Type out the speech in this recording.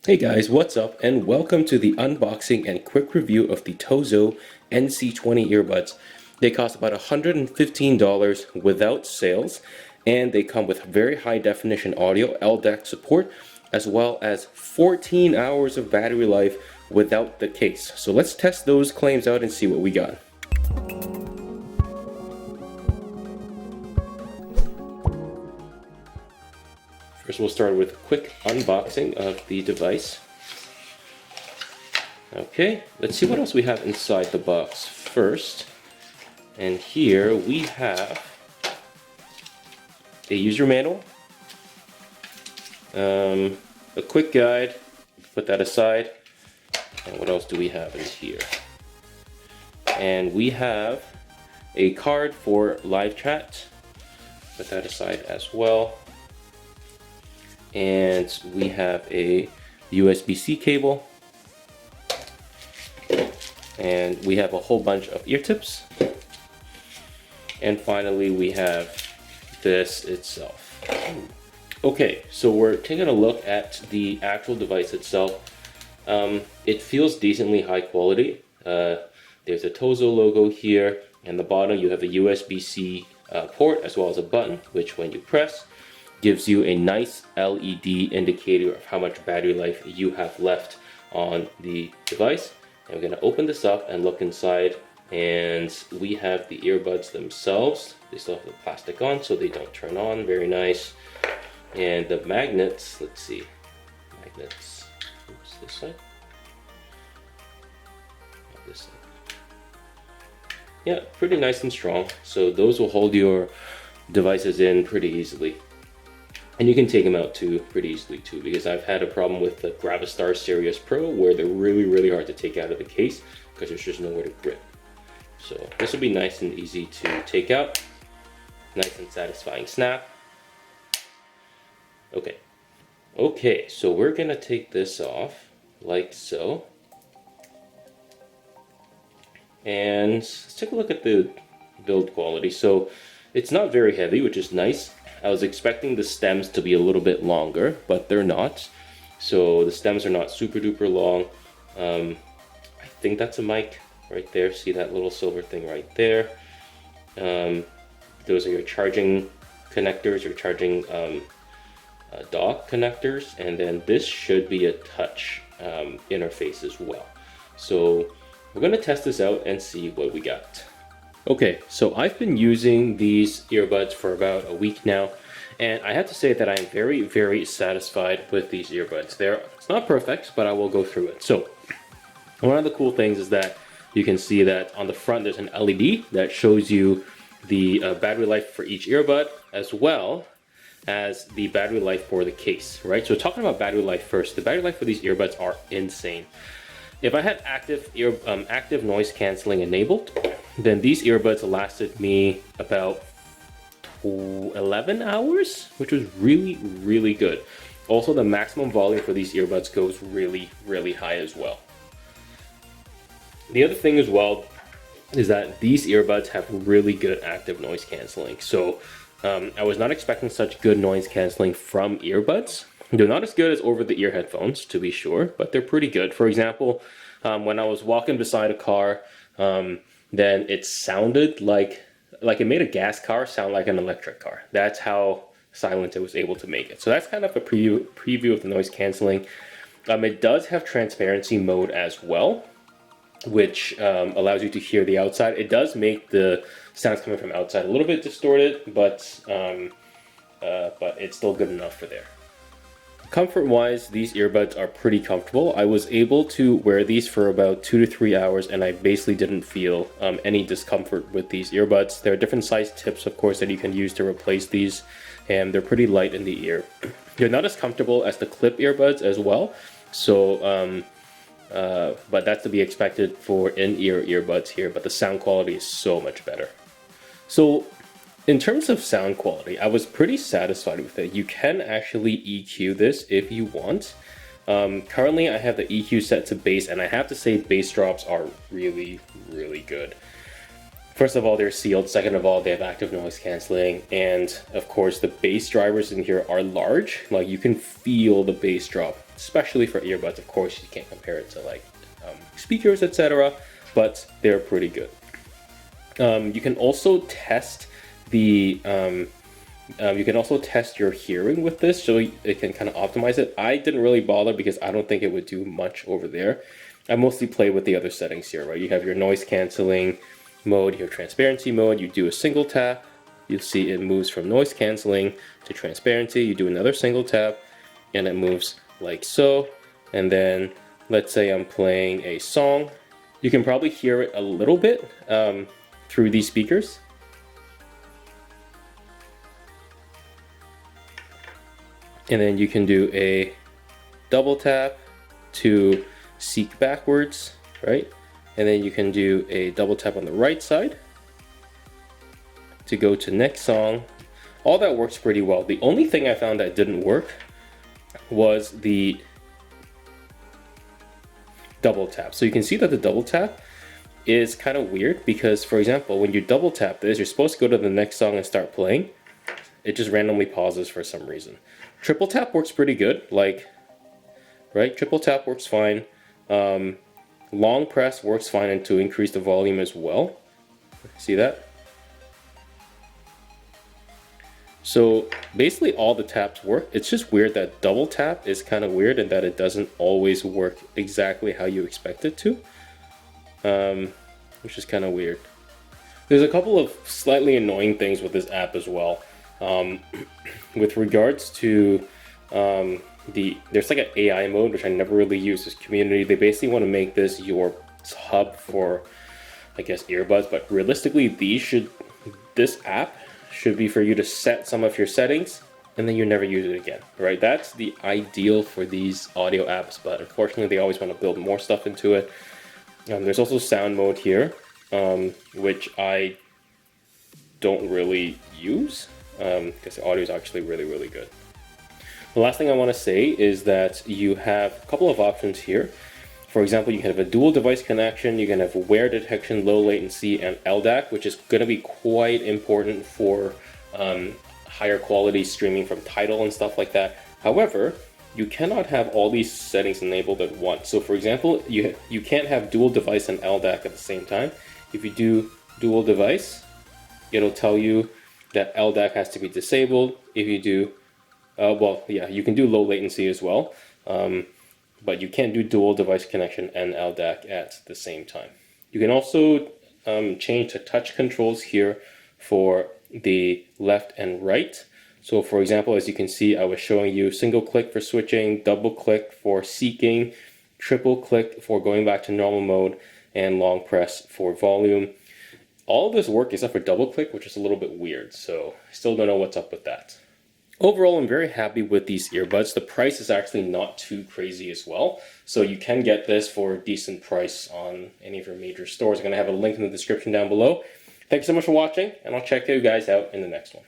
Hey guys, what's up? And welcome to the unboxing and quick review of the Tozo NC20 earbuds. They cost about $115 without sales, and they come with very high definition audio, LDAC support, as well as 14 hours of battery life without the case. So let's test those claims out and see what we got. First, we'll start with a quick unboxing of the device. Okay, let's see what else we have inside the box first. And here we have a user manual, a quick guide, put that aside. And what else do we have in here? And we have a card for live chat, put that aside as well. And we have a USB-C cable. And we have a whole bunch of ear tips. And finally, we have this itself. Okay, so we're taking a look at the actual device itself. It feels decently high quality. There's a Tozo logo here, and the bottom you have a USB-C port as well as a button, which when you press, gives you a nice LED indicator of how much battery life you have left on the device. And we're going to open this up and look inside, and we have the earbuds themselves. They still have the plastic on so they don't turn on. Very nice. And the magnets, let's see, magnets, oops, this side, this side. Yeah, pretty nice and strong. So those will hold your devices in pretty easily. And you can take them out too pretty easily too, because I've had a problem with the Gravistar Sirius Pro where they're really hard to take out of the case because there's just nowhere to grip. So this will be nice and easy to take out. Nice and satisfying snap. Okay, so we're gonna take this off like so. And let's take a look at the build quality. So it's not very heavy, which is nice. I was expecting the stems to be a little bit longer, but they're not. So the stems are not super duper long. I think that's a mic right there. See that little silver thing right there? Those are your charging connectors, your charging dock connectors, and then this should be a touch interface as well. So we're gonna test this out and see what we got. Okay, so I've been using these earbuds for about a week now, and I have to say that I'm very satisfied with these earbuds. It's not perfect, but I will go through it. So one of the cool things is that you can see that on the front there's an LED that shows you the battery life for each earbud, as well as the battery life for the case, right? So talking about battery life first, the battery life for these earbuds are insane. If I had active noise canceling enabled, then these earbuds lasted me about 11 hours, which was really good. Also, the maximum volume for these earbuds goes really high as well. The other thing as well is that these earbuds have really good active noise canceling. So I was not expecting such good noise canceling from earbuds. They're not as good as over-the-ear headphones, to be sure, but they're pretty good. For example, when I was walking beside a car, then it sounded like it made a gas car sound like an electric car. That's how silent it was able to make it. So that's kind of a preview of the noise canceling. It does have transparency mode as well, which allows you to hear the outside. It does make the sounds coming from outside a little bit distorted, but it's still good enough for there. Comfort-wise, these earbuds are pretty comfortable. I was able to wear these for about 2 to 3 hours, and I basically didn't feel any discomfort with these earbuds. There are different size tips, of course, that you can use to replace these, and they're pretty light in the ear. They're not as comfortable as the clip earbuds as well, so but that's to be expected for in-ear earbuds here, but the sound quality is so much better. So in terms of sound quality, I was pretty satisfied with it. You can actually EQ this if you want. Currently I have the EQ set to bass, and I have to say bass drops are really good. First of all, they're sealed. Second of all, they have active noise canceling. And of course, the bass drivers in here are large. Like you can feel the bass drop, especially for earbuds. Of course, you can't compare it to like speakers, etc. But they're pretty good. You can also test the your hearing with this, so it can kind of optimize it. I didn't really bother because I don't think it would do much over there. I mostly play with the other settings here, right? You have your noise canceling mode, your transparency mode. You do a single tap, you'll see it moves from noise canceling to transparency. You do another single tap and it moves like so. And then let's say I'm playing a song. You can probably hear it a little bit through these speakers. And then you can do a double tap to seek backwards, right? And then you can do a double tap on the right side to go to next song. All that works pretty well. The only thing I found that didn't work was the double tap. So you can see that the double tap is kind of weird because, for example, when you double tap this, you're supposed to go to the next song and start playing. It just randomly pauses for some reason. Triple tap works pretty good, like, right? Triple tap works fine. Long press works fine, and to increase the volume as well. See that? So basically all the taps work. It's just weird that double tap is kind of weird and that it doesn't always work exactly how you expect it to. Which is kind of weird. There's a couple of slightly annoying things with this app as well. With regards to there's like an AI mode, which I never really use this community. They basically want to make this your hub for, I guess, earbuds, but realistically this app should be for you to set some of your settings and then you never use it again, right? That's the ideal for these audio apps, but unfortunately they always want to build more stuff into it. There's also sound mode here, which I don't really use because the audio is actually really good. The last thing I want to say is that you have a couple of options here. For example, you can have a dual device connection, you can have wear detection, low latency, and LDAC, which is going to be quite important for higher quality streaming from Tidal and stuff like that. However, you cannot have all these settings enabled at once. So for example, you can't have dual device and LDAC at the same time. If you do dual device, it'll tell you that LDAC has to be disabled. If you do well, yeah, you can do low latency as well, but you can't do dual device connection and LDAC at the same time. You can also change the touch controls here for the left and right. So for example, as you can see, I was showing you single click for switching, double click for seeking, triple click for going back to normal mode, and long press for volume. All of this work except for double click, which is a little bit weird, so I still don't know what's up with that. Overall, I'm very happy with these earbuds. The price is actually not too crazy as well. So you can get this for a decent price on any of your major stores. I'm going to have a link in the description down below. Thank you so much for watching, and I'll check you guys out in the next one.